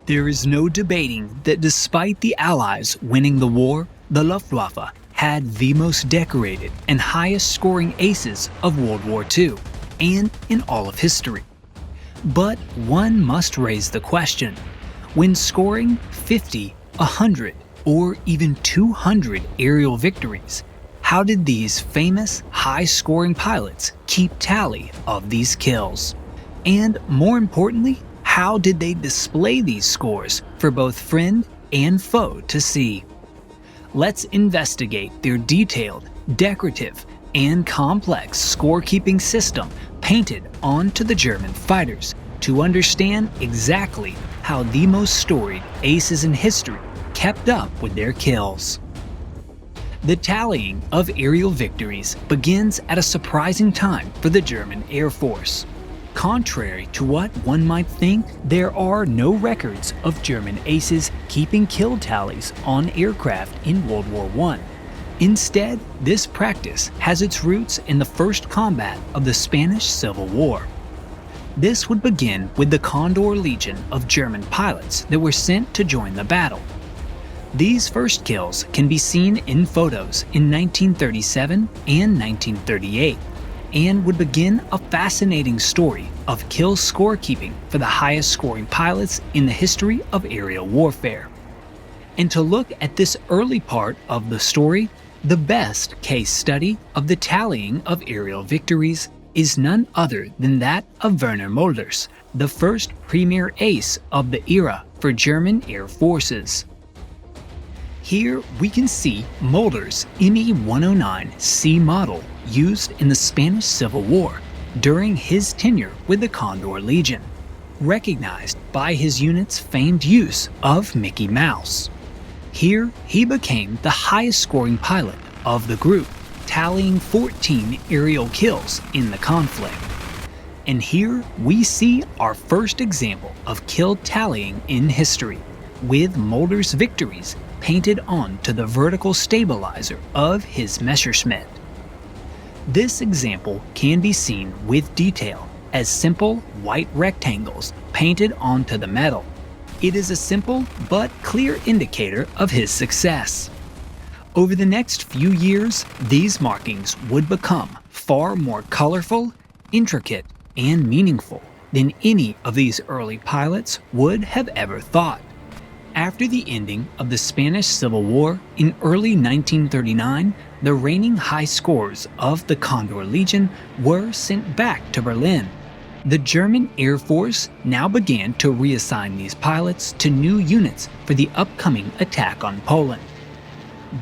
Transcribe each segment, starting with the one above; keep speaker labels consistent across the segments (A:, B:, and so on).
A: There is no debating that despite the Allies winning the war, the Luftwaffe had the most decorated and highest scoring aces of World War II and in all of history. But one must raise the question, when scoring 50, 100, or even 200 aerial victories, how did these famous high-scoring pilots keep tally of these kills? And more importantly, how did they display these scores for both friend and foe to see? Let's investigate their detailed, decorative, and complex scorekeeping system painted onto the German fighters to understand exactly how the most storied aces in history kept up with their kills. The tallying of aerial victories begins at a surprising time for the German Air Force. Contrary to what one might think, there are no records of German aces keeping kill tallies on aircraft in World War I. Instead, this practice has its roots in the first combat of the Spanish Civil War. This would begin with the Condor Legion of German pilots that were sent to join the battle. These first kills can be seen in photos in 1937 and 1938. And would begin a fascinating story of kill scorekeeping for the highest scoring pilots in the history of aerial warfare. And to look at this early part of the story, the best case study of the tallying of aerial victories is none other than that of Werner Mölders, the first premier ace of the era for German air forces. Here we can see Mölders' Me-109C model used in the Spanish Civil War during his tenure with the Condor Legion, recognized by his unit's famed use of Mickey Mouse. Here he became the highest scoring pilot of the group, tallying 14 aerial kills in the conflict. And here we see our first example of kill tallying in history, with Mölders' victories painted onto the vertical stabilizer of his Messerschmitt. This example can be seen with detail as simple white rectangles painted onto the metal. It is a simple but clear indicator of his success. Over the next few years, these markings would become far more colorful, intricate, and meaningful than any of these early pilots would have ever thought. After the ending of the Spanish Civil War in early 1939, the reigning high scores of the Condor Legion were sent back to Berlin. The German Air Force now began to reassign these pilots to new units for the upcoming attack on Poland.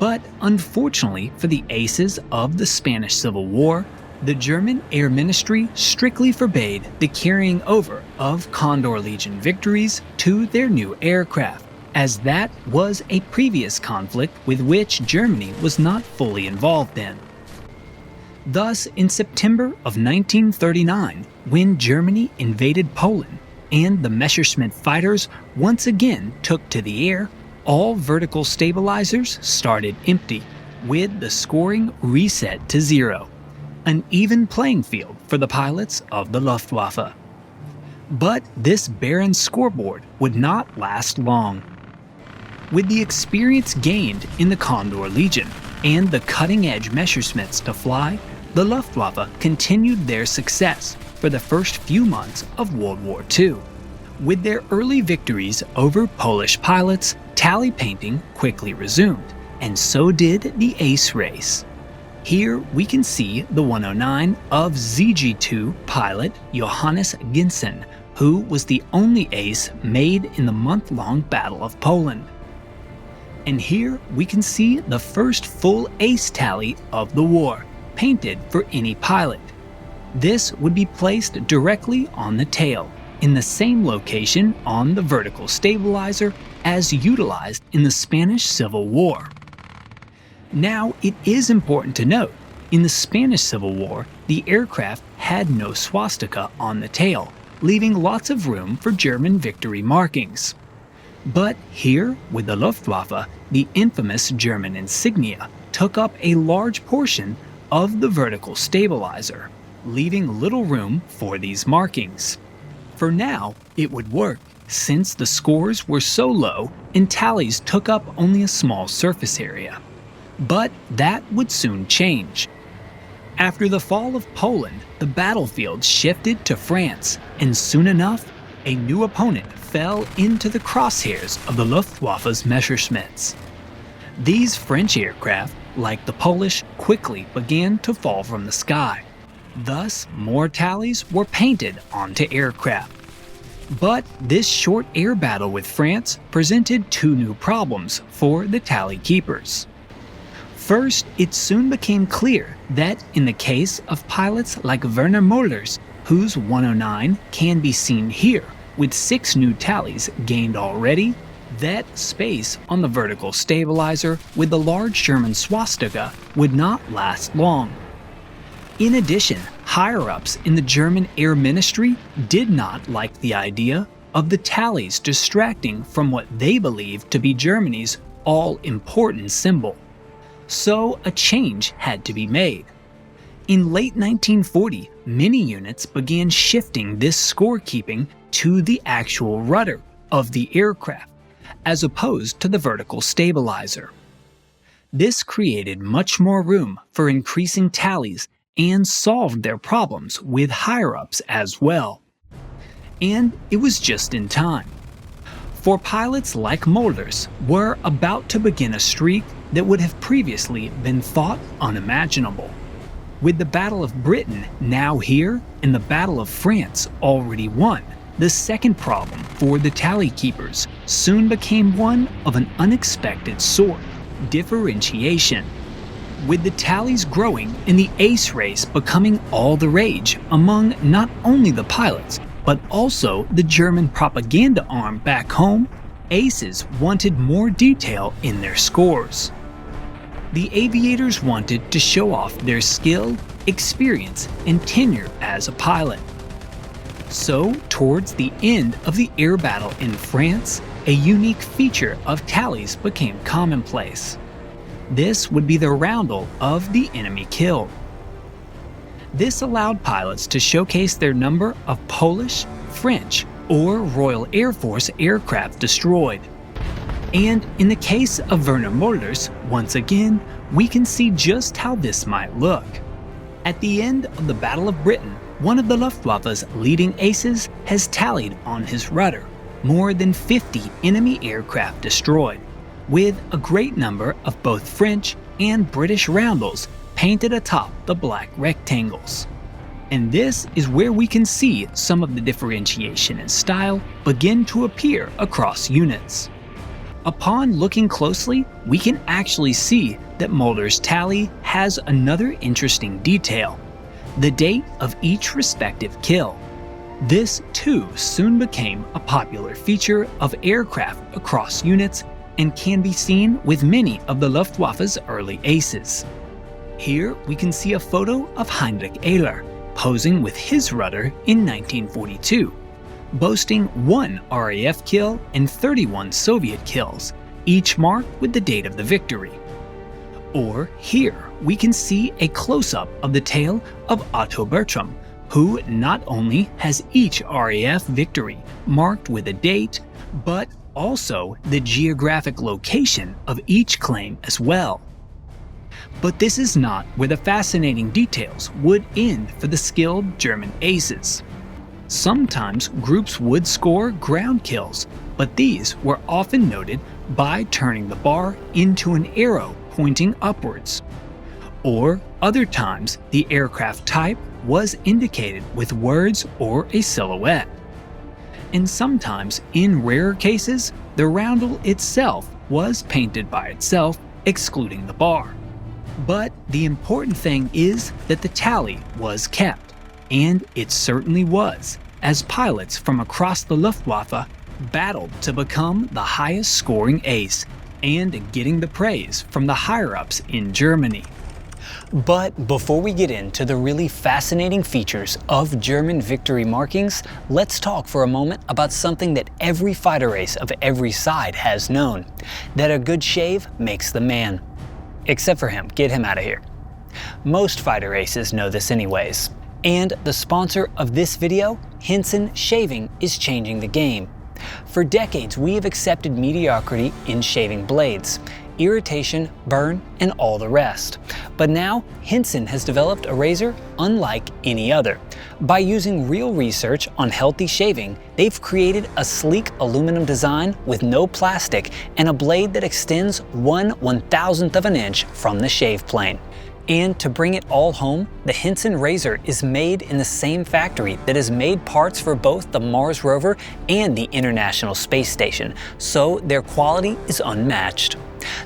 A: But unfortunately for the aces of the Spanish Civil War, the German Air Ministry strictly forbade the carrying over of Condor Legion victories to their new aircraft, as that was a previous conflict with which Germany was not fully involved in. Thus, in September of 1939, when Germany invaded Poland and the Messerschmitt fighters once again took to the air, all vertical stabilizers started empty, with the scoring reset to 0. An even playing field for the pilots of the Luftwaffe. But this barren scoreboard would not last long. With the experience gained in the Condor Legion and the cutting-edge Messerschmitts to fly, the Luftwaffe continued their success for the first few months of World War II. With their early victories over Polish pilots, tally painting quickly resumed, and so did the ace race. Here we can see the 109 of ZG2 pilot Johannes Ginsen, who was the only ace made in the month-long Battle of Poland. And here we can see the first full ace tally of the war, painted for any pilot. This would be placed directly on the tail, in the same location on the vertical stabilizer as utilized in the Spanish Civil War. Now, it is important to note, in the Spanish Civil War, the aircraft had no swastika on the tail, leaving lots of room for German victory markings. But here, with the Luftwaffe, the infamous German insignia took up a large portion of the vertical stabilizer, leaving little room for these markings. For now, it would work, since the scores were so low and tallies took up only a small surface area. But that would soon change. After the fall of Poland, the battlefield shifted to France, and soon enough, a new opponent fell into the crosshairs of the Luftwaffe's Messerschmitts. These French aircraft, like the Polish, quickly began to fall from the sky. Thus, more tallies were painted onto aircraft. But this short air battle with France presented two new problems for the tally keepers. First, it soon became clear that in the case of pilots like Werner Mölders, whose 109 can be seen here with 6 new tallies gained already, that space on the vertical stabilizer with the large German swastika would not last long. In addition, higher-ups in the German Air Ministry did not like the idea of the tallies distracting from what they believed to be Germany's all-important symbol. So a change had to be made. In late 1940, many units began shifting this scorekeeping to the actual rudder of the aircraft, as opposed to the vertical stabilizer. This created much more room for increasing tallies and solved their problems with higher-ups as well. And it was just in time. For pilots like Mölders were about to begin a streak that would have previously been thought unimaginable. With the Battle of Britain now here and the Battle of France already won, the second problem for the tally keepers soon became one of an unexpected sort: differentiation. With the tallies growing and the ace race becoming all the rage among not only the pilots, but also the German propaganda arm back home, aces wanted more detail in their scores. The aviators wanted to show off their skill, experience, and tenure as a pilot. So, towards the end of the air battle in France, a unique feature of tallies became commonplace. This would be the roundel of the enemy killed. This allowed pilots to showcase their number of Polish, French, or Royal Air Force aircraft destroyed. And in the case of Werner Mölders, once again, we can see just how this might look. At the end of the Battle of Britain, one of the Luftwaffe's leading aces has tallied on his rudder more than 50 enemy aircraft destroyed, with a great number of both French and British roundels painted atop the black rectangles. And this is where we can see some of the differentiation in style begin to appear across units. Upon looking closely, we can actually see that Mölders' tally has another interesting detail: the date of each respective kill. This too soon became a popular feature of aircraft across units and can be seen with many of the Luftwaffe's early aces. Here we can see a photo of Heinrich Ehler posing with his rudder in 1942, boasting 1 RAF kill and 31 Soviet kills, each marked with the date of the victory. Or here we can see a close-up of the tail of Otto Bertram, who not only has each RAF victory marked with a date, but also the geographic location of each claim as well. But this is not where the fascinating details would end for the skilled German aces. Sometimes groups would score ground kills, but these were often noted by turning the bar into an arrow pointing upwards. Or other times the aircraft type was indicated with words or a silhouette. And sometimes, in rarer cases, the roundel itself was painted by itself, excluding the bar. But the important thing is that the tally was kept, and it certainly was, as pilots from across the Luftwaffe battled to become the highest scoring ace, and getting the praise from the higher-ups in Germany. But before we get into the really fascinating features of German victory markings, let's talk for a moment about something that every fighter ace of every side has known: that a good shave makes the man. Except for him, get him out of here. Most fighter aces know this anyways. And the sponsor of this video, Henson Shaving, is changing the game. For decades, we have accepted mediocrity in shaving blades, irritation, burn, and all the rest. But now, Hinson has developed a razor unlike any other. By using real research on healthy shaving, they've created a sleek aluminum design with no plastic and a blade that extends 1/1000th of an inch from the shave plane. And to bring it all home, the Hinson razor is made in the same factory that has made parts for both the Mars rover and the International Space Station, so their quality is unmatched.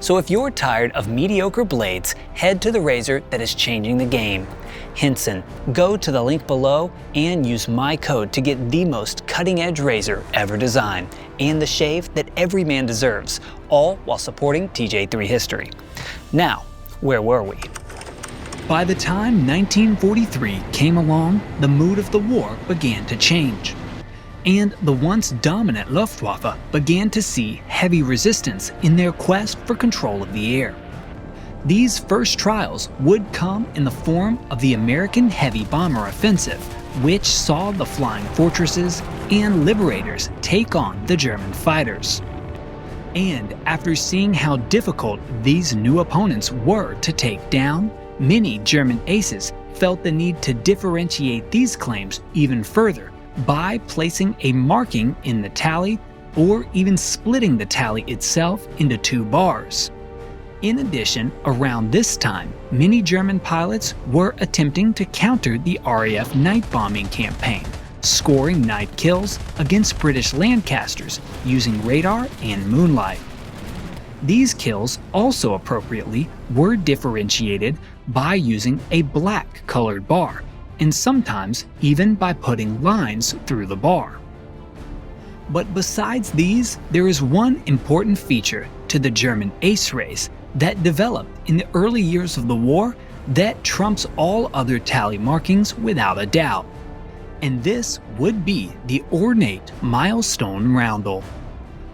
A: So if you're tired of mediocre blades, head to the razor that is changing the game. Hinson. Go to the link below and use my code to get the most cutting-edge razor ever designed and the shave that every man deserves, all while supporting TJ3 History. Now, where were we? By the time 1943 came along, the mood of the war began to change. And the once dominant Luftwaffe began to see heavy resistance in their quest for control of the air. These first trials would come in the form of the American heavy bomber offensive, which saw the flying fortresses and liberators take on the German fighters. And after seeing how difficult these new opponents were to take down, many German aces felt the need to differentiate these claims even further by placing a marking in the tally or even splitting the tally itself into 2 bars. In addition, around this time, many German pilots were attempting to counter the RAF night bombing campaign, scoring night kills against British Lancasters using radar and moonlight. These kills also appropriately were differentiated by using a black colored bar, and sometimes even by putting lines through the bar. But besides these, there is one important feature to the German ace race that developed in the early years of the war that trumps all other tally markings without a doubt. And this would be the ornate milestone roundel.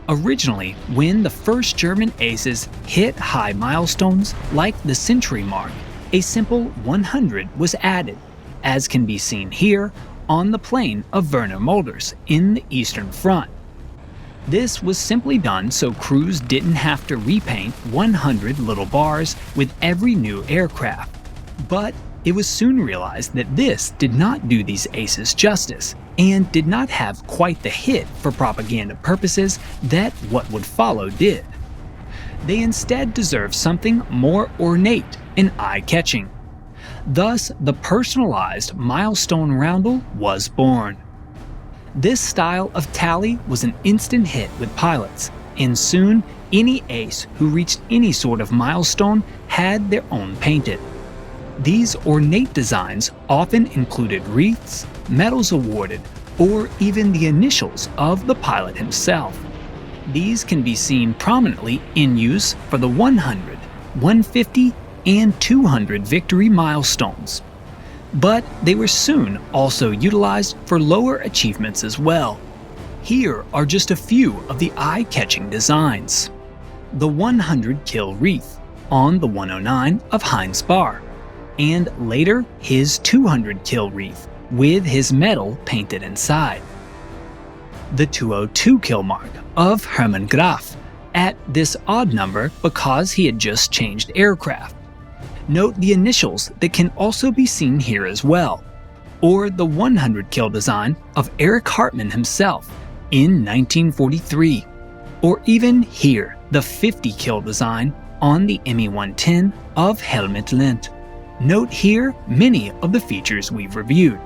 A: Originally, when the first German aces hit high milestones like the century mark, a simple 100 was added, as can be seen here on the plane of Werner Mulders in the Eastern Front. This was simply done so crews didn't have to repaint 100 little bars with every new aircraft. But it was soon realized that this did not do these aces justice, and did not have quite the hit for propaganda purposes that what would follow did. They instead deserved something more ornate and eye-catching. Thus, the personalized milestone roundel was born. This style of tally was an instant hit with pilots, and soon any ace who reached any sort of milestone had their own painted. These ornate designs often included wreaths, medals awarded, or even the initials of the pilot himself. These can be seen prominently in use for the 100, 150, and 200 victory milestones. But they were soon also utilized for lower achievements as well. Here are just a few of the eye-catching designs. The 100 kill wreath on the 109 of Heinz Bahr, and later his 200 kill wreath with his medal painted inside. The 202 kill mark of Hermann Graf, at this odd number because he had just changed aircraft. Note the initials that can also be seen here as well, or the 100 kill design of Erich Hartmann himself in 1943, or even here the 50 kill design on the Me-110 of Helmut Lent. Note here many of the features we've reviewed: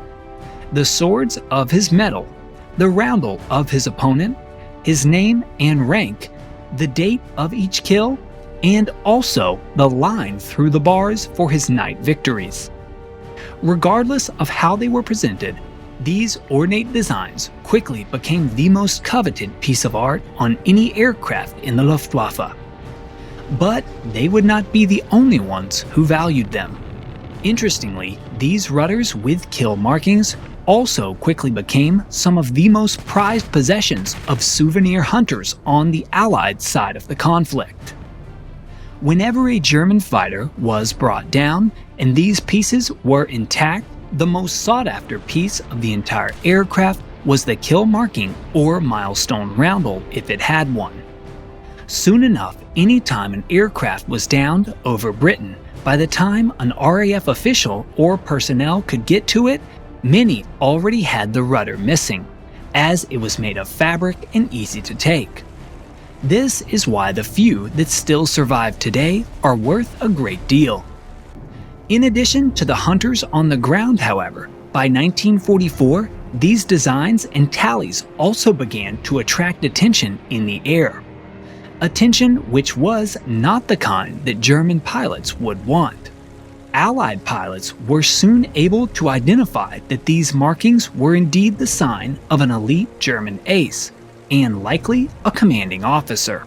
A: the swords of his medal, the roundel of his opponent, his name and rank, the date of each kill, and also the line through the bars for his night victories. Regardless of how they were presented, these ornate designs quickly became the most coveted piece of art on any aircraft in the Luftwaffe. But they would not be the only ones who valued them. Interestingly, these rudders with kill markings also quickly became some of the most prized possessions of souvenir hunters on the Allied side of the conflict. Whenever a German fighter was brought down and these pieces were intact, the most sought-after piece of the entire aircraft was the kill marking or milestone roundel if it had one. Soon enough, any time an aircraft was downed over Britain, by the time an RAF official or personnel could get to it, many already had the rudder missing, as it was made of fabric and easy to take. This is why the few that still survive today are worth a great deal. In addition to the hunters on the ground, however, by 1944, these designs and tallies also began to attract attention in the air. Attention which was not the kind that German pilots would want. Allied pilots were soon able to identify that these markings were indeed the sign of an elite German ace, and likely a commanding officer.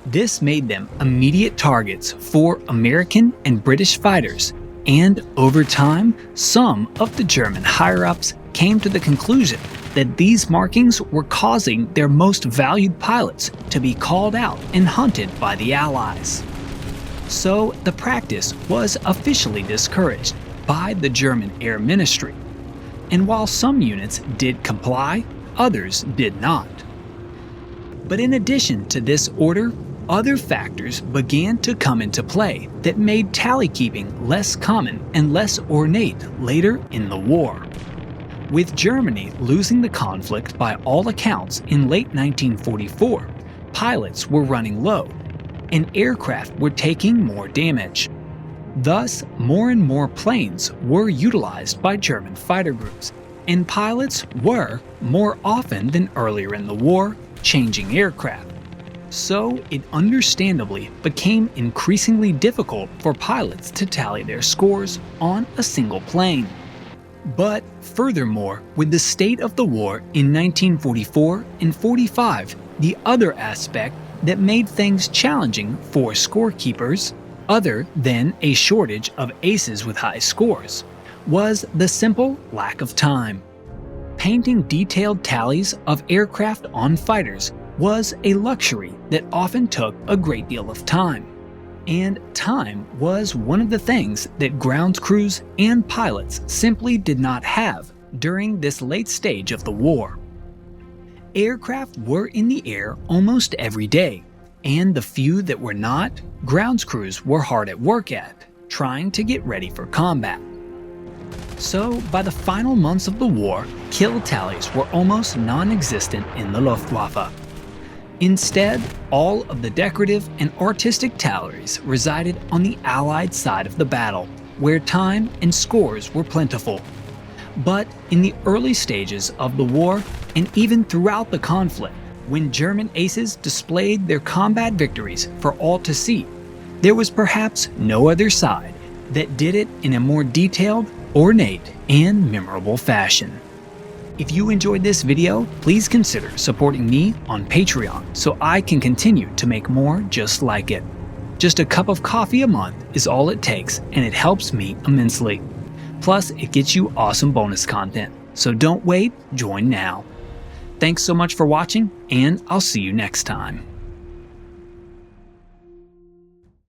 A: This made them immediate targets for American and British fighters, and over time, some of the German higher-ups came to the conclusion that these markings were causing their most valued pilots to be called out and hunted by the Allies. So the practice was officially discouraged by the German Air Ministry, and while some units did comply, others did not. But in addition to this order, other factors began to come into play that made tally keeping less common and less ornate later in the war. With Germany losing the conflict by all accounts in late 1944, pilots were running low, and aircraft were taking more damage. Thus, more and more planes were utilized by German fighter groups, and pilots were, more often than earlier in the war, changing aircraft. So it understandably became increasingly difficult for pilots to tally their scores on a single plane. But furthermore, with the state of the war in 1944 and 45, the other aspect that made things challenging for scorekeepers, other than a shortage of aces with high scores, was the simple lack of time. Painting detailed tallies of aircraft on fighters was a luxury that often took a great deal of time. And time was one of the things that ground crews and pilots simply did not have during this late stage of the war. Aircraft were in the air almost every day, and the few that were not, ground crews were hard at work at, trying to get ready for combat. So, by the final months of the war, kill tallies were almost non-existent in the Luftwaffe. Instead, all of the decorative and artistic tallies resided on the Allied side of the battle, where time and scores were plentiful. But in the early stages of the war, and even throughout the conflict, when German aces displayed their combat victories for all to see, there was perhaps no other side that did it in a more detailed, ornate, and memorable fashion. If you enjoyed this video, please consider supporting me on Patreon so I can continue to make more just like it. Just a cup of coffee a month is all it takes, and it helps me immensely. Plus, it gets you awesome bonus content, so don't wait, join now. Thanks so much for watching, and I'll see you next time.